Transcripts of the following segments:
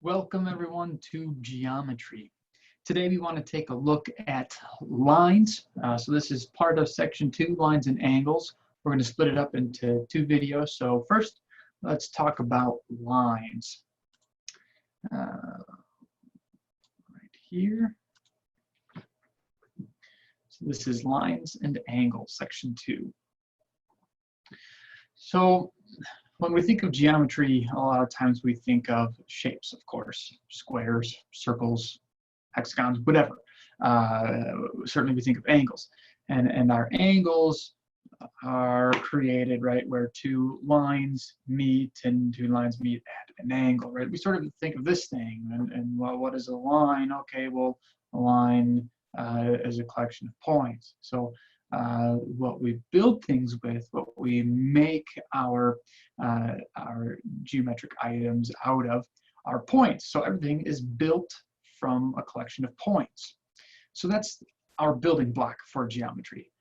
Welcome everyone to geometry. Today we want to take a look at lines. So this is part of section 2, lines and angles. We're going to split it up into 2 videos. So first, let's talk about lines. Right here. So this is lines and angles, section 2. So when we think of geometry, a lot of times we think of shapes, of course, squares, circles, hexagons, whatever. Certainly we think of angles. And our angles are created, right, where 2 lines meet and 2 lines meet at an angle, right? We sort of think of this thing, and well, what is a line? Okay, well, a line is a collection of points. So what we build things with, what we make our geometric items out of, are points. So everything is built from a collection of points. So that's our building block for geometry.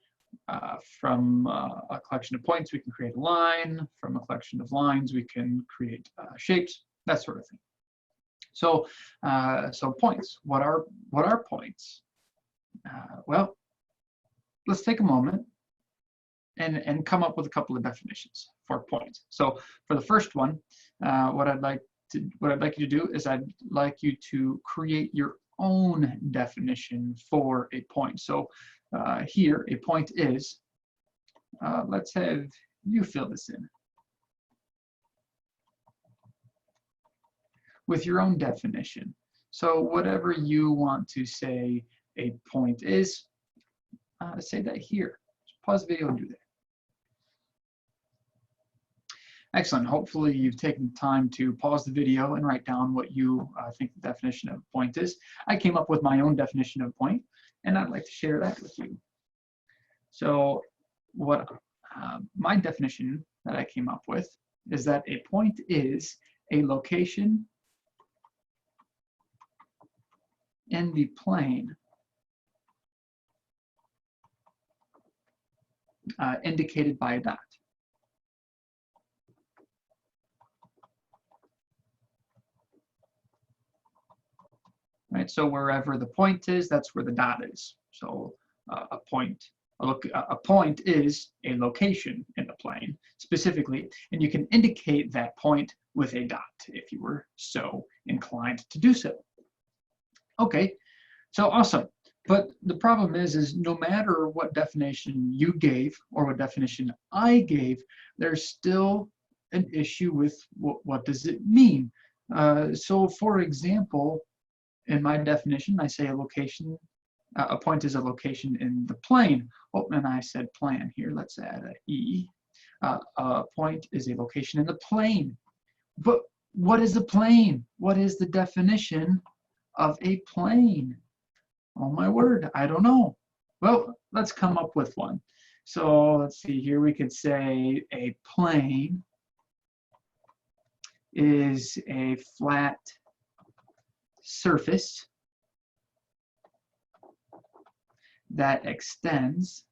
From a collection of points, we can create a line. From a collection of lines, we can create shapes, that sort of thing. So, so points. What are points? Well, let's take a moment and come up with a couple of definitions for points. So for the first one, what I'd like you to do is I'd like you to create your own definition for a point. So here, a point is, let's have you fill this in with your own definition. So whatever you want to say a point is, say that here. Just pause the video and do that. Excellent. Hopefully you've taken time to pause the video and write down what you think the definition of a point is. I came up with my own definition of a point, and I'd like to share that with you. So what my definition that I came up with is that a point is a location in the plane indicated by a dot. Right, so wherever the point is, that's where the dot is. So a point is a location in the plane specifically, and you can indicate that point with a dot if you were so inclined to do so. Okay, so awesome. But the problem is no matter what definition you gave or what definition I gave, there's still an issue with what does it mean. So for example, in my definition, I say a point is a location in the plane. Oh, and I said plan here. Let's add an E. A point is a location in the plane. But what is a plane? What is the definition of a plane? Oh my word, I don't know. Well, let's come up with one. So let's see here. We could say a plane is a flat surface that extends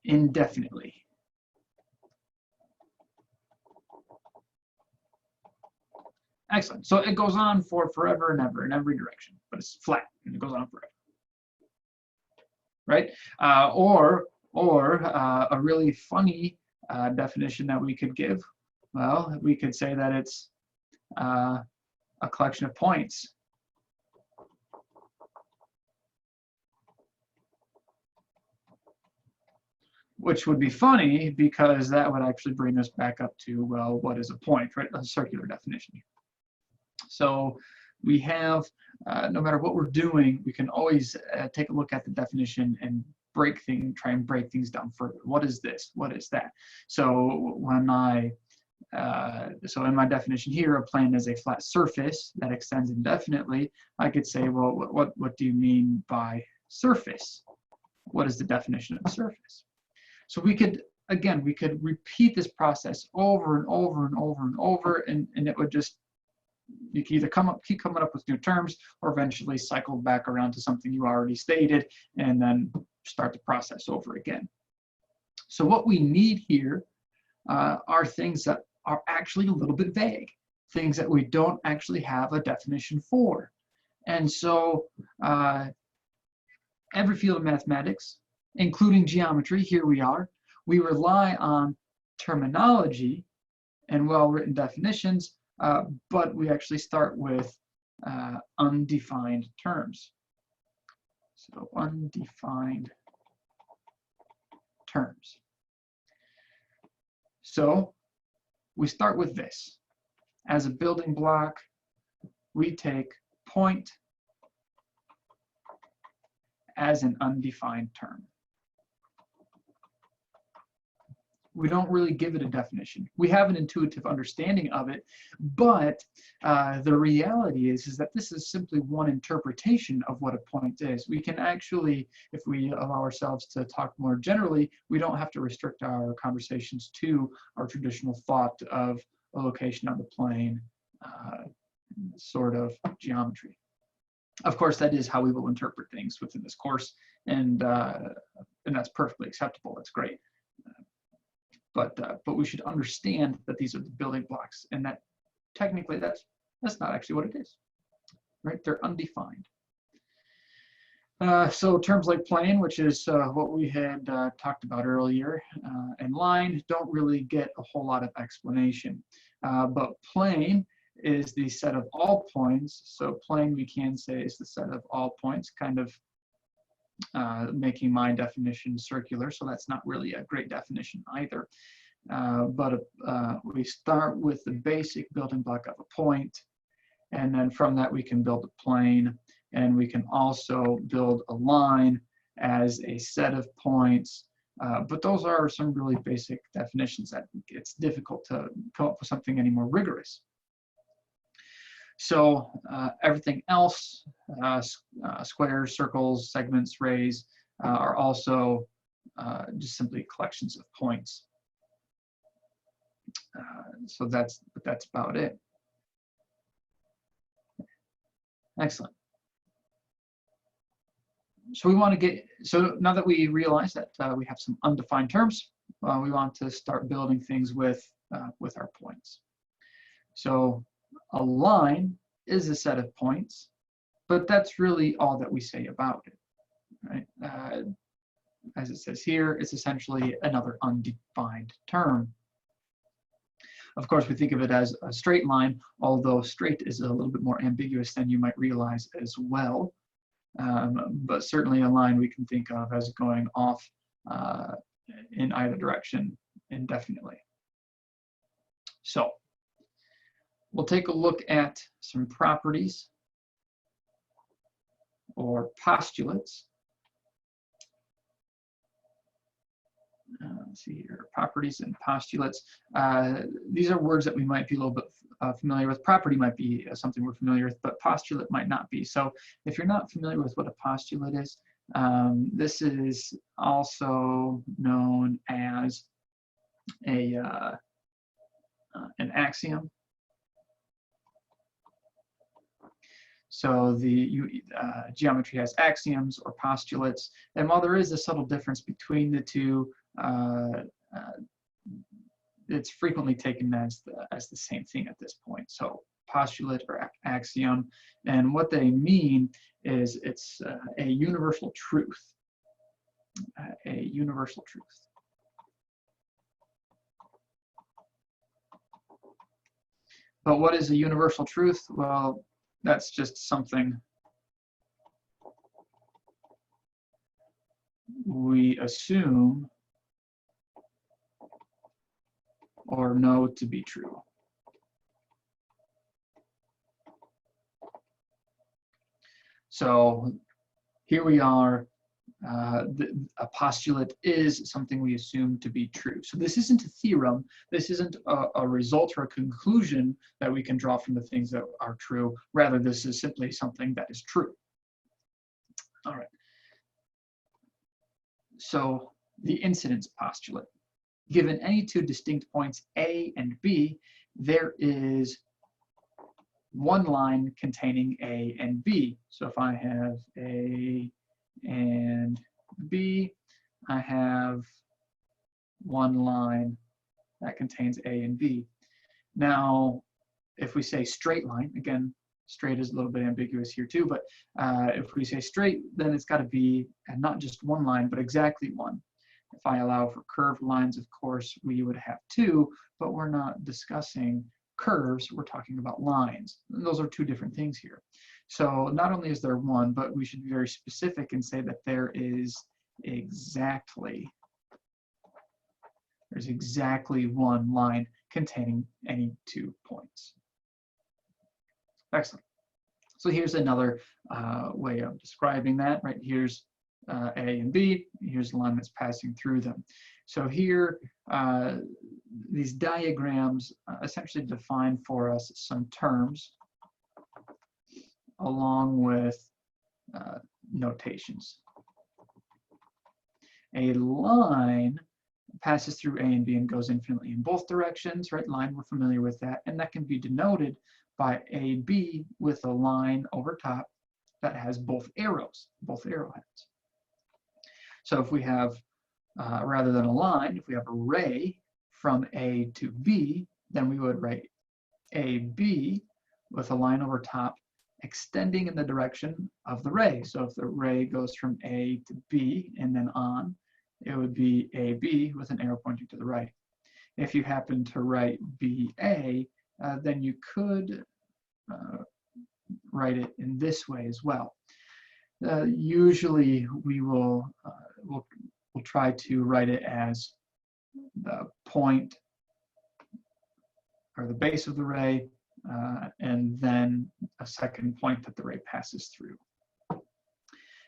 indefinitely. Excellent. So it goes on for forever and ever in every direction, but it's flat and it goes on forever. Right? Or a really funny definition that we could give. Well, we could say that it's a collection of points. Which would be funny because that would actually bring us back up to, well, what is a point, right? A circular definition. So we have, no matter what we're doing, we can always take a look at the definition and try and break things down further. What is this? What is that? So so in my definition here, a plane is a flat surface that extends indefinitely. I could say, well, what do you mean by surface? What is the definition of a surface? So we could repeat this process over and over and over and over, and it would just, you can either keep coming up with new terms or eventually cycle back around to something you already stated and then start the process over again. So what we need here are things that are actually a little bit vague, things that we don't actually have a definition for. And so every field of mathematics, including geometry, here we rely on terminology and well-written definitions, but we actually start with undefined terms. So undefined terms. So we start with this. As a building block, we take point as an undefined term. We don't really give it a definition. We have an intuitive understanding of it, but the reality is that this is simply one interpretation of what a point is. We can actually, if we allow ourselves to talk more generally, we don't have to restrict our conversations to our traditional thought of a location on the plane, sort of geometry. Of course, that is how we will interpret things within this course, and that's perfectly acceptable. That's great. But we should understand that these are the building blocks, and that technically that's not actually what it is, right? They're undefined. So terms like plane, which is what we had talked about earlier, and line don't really get a whole lot of explanation. But plane is the set of all points. So plane, we can say, is the set of all points, kind of making my definition circular, so that's not really a great definition either. But we start with the basic building block of a point, and then from that we can build a plane, and we can also build a line as a set of points. But those are some really basic definitions that it's difficult to come up with something any more rigorous. So everything else, squares, circles, segments, rays, are also just simply collections of points. So that's about it. Excellent. So we want to get, so now that we realize that we have some undefined terms, we want to start building things with our points. So a line is a set of points, but that's really all that we say about it, right? As it says here, it's essentially another undefined term. Of course, we think of it as a straight line, although straight is a little bit more ambiguous than you might realize as well. But certainly a line we can think of as going off in either direction indefinitely. So we'll take a look at some properties or postulates. Let's see here, properties and postulates. These are words that we might be a little bit familiar with. Property might be something we're familiar with, but postulate might not be. So if you're not familiar with what a postulate is, this is also known as an axiom. So the geometry has axioms or postulates, and while there is a subtle difference between the two, it's frequently taken as the same thing at this point. So postulate or axiom, and what they mean is it's a universal truth. A universal truth. But what is a universal truth? Well, that's just something we assume or know to be true. So here we are. A postulate is something we assume to be true. So this isn't a theorem. This isn't a result or a conclusion that we can draw from the things that are true. Rather, this is simply something that is true. All right. So the incidence postulate. Given any two distinct points A and B, there is one line containing A and B. So if I have A and B, I have one line that contains A and B. Now, if we say straight line, again, straight is a little bit ambiguous here too, but if we say straight, then it's got to be not just one line, but exactly one. If I allow for curved lines, of course, we would have two, but we're not discussing curves, we're talking about lines. And those are two different things here. So not only is there one, but we should be very specific and say that there's exactly one line containing any 2 points. Excellent. So here's another way of describing that, right? Here's A and B, here's the line that's passing through them. So here, these diagrams essentially define for us some terms along with notations. A line passes through A and B and goes infinitely in both directions, right? Line, we're familiar with that, and that can be denoted by AB with a line over top that has both arrows, both arrowheads. So if we have, rather than a line, if we have a ray from A to B, then we would write AB with a line over top extending in the direction of the ray. So if the ray goes from A to B and then on, it would be AB with an arrow pointing to the right. If you happen to write BA, then you could write it in this way as well. Usually we will we'll try to write it as the point or the base of the ray, and then a second point that the ray passes through.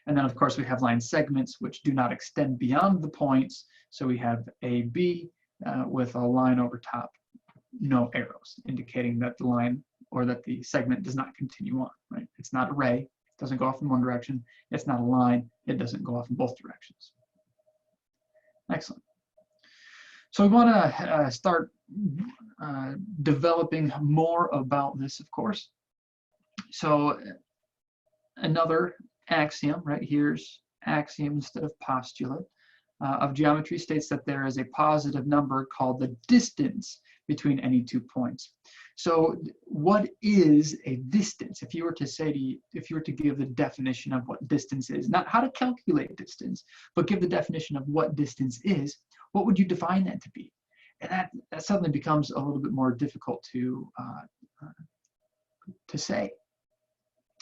And then of course we have line segments which do not extend beyond the points. So we have AB with a line over top, no arrows, indicating that the line or that the segment does not continue on, right? It's not a ray, it doesn't go off in one direction. It's not a line, it doesn't go off in both directions. Excellent. So we want to start developing more about this, of course. So another axiom, right? Here's axiom instead of postulate of geometry states that there is a positive number called the distance between any 2 points. So what is a distance? If you were to say if you were to give the definition of what distance is, not how to calculate distance, but give the definition of what distance is, what would you define that to be? And that suddenly becomes a little bit more difficult to say.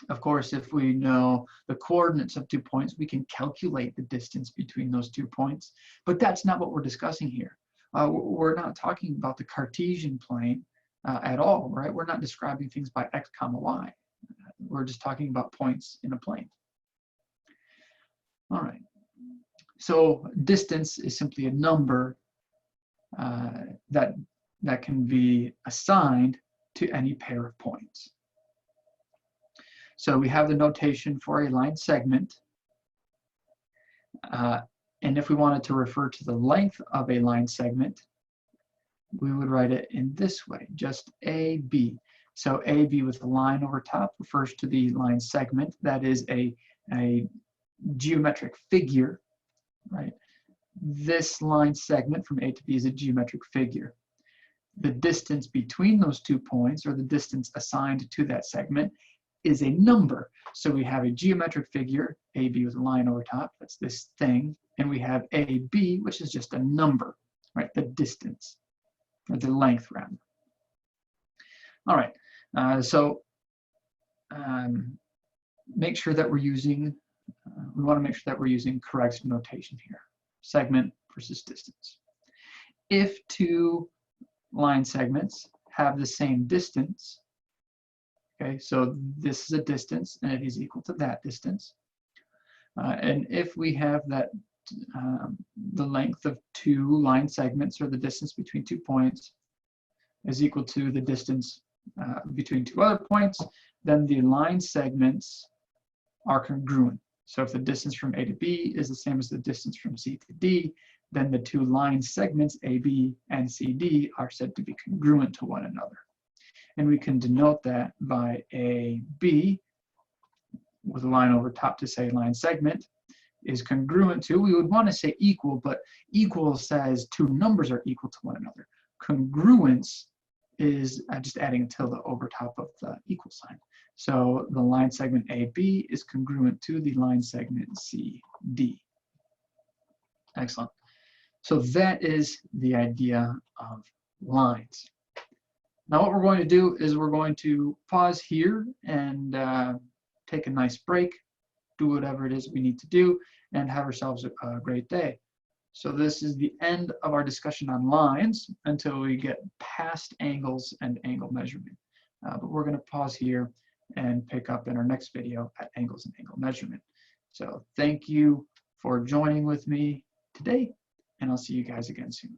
Of course, if we know the coordinates of 2 points, we can calculate the distance between those 2 points, but that's not what we're discussing here. We're not talking about the Cartesian plane at all, right? We're not describing things by x comma y. We're just talking about points in a plane. All right. So distance is simply a number that can be assigned to any pair of points. So we have the notation for a line segment. And if we wanted to refer to the length of a line segment, we would write it in this way, just AB. So AB with a line over top refers to the line segment. That is a geometric figure, right? This line segment from A to B is a geometric figure. The distance between those 2 points, or the distance assigned to that segment, is a number. So we have a geometric figure, AB with a line over top, that's this thing, and we have AB, which is just a number, right? The distance, or the length rather. All right, make sure that we're using, we want to make sure that we're using correct notation here. Segment versus distance. If 2 line segments have the same distance, okay, so this is a distance and it is equal to that distance. And if we have that the length of 2 line segments, or the distance between 2 points, is equal to the distance between 2 other points, then the line segments are congruent. So if the distance from A to B is the same as the distance from C to D, then the 2 line segments AB and CD are said to be congruent to one another. And we can denote that by AB with a line over top to say line segment is congruent to, we would want to say equal, but equal says 2 numbers are equal to one another. Congruence is just adding a tilde over top of the equal sign. So the line segment AB is congruent to the line segment CD. Excellent. So that is the idea of lines. Now what we're going to do is we're going to pause here and take a nice break, do whatever it is we need to do, and have ourselves a great day. So this is the end of our discussion on lines until we get past angles and angle measurement. But we're going to pause here and pick up in our next video at angles and angle measurement. So thank you for joining with me today, and I'll see you guys again soon.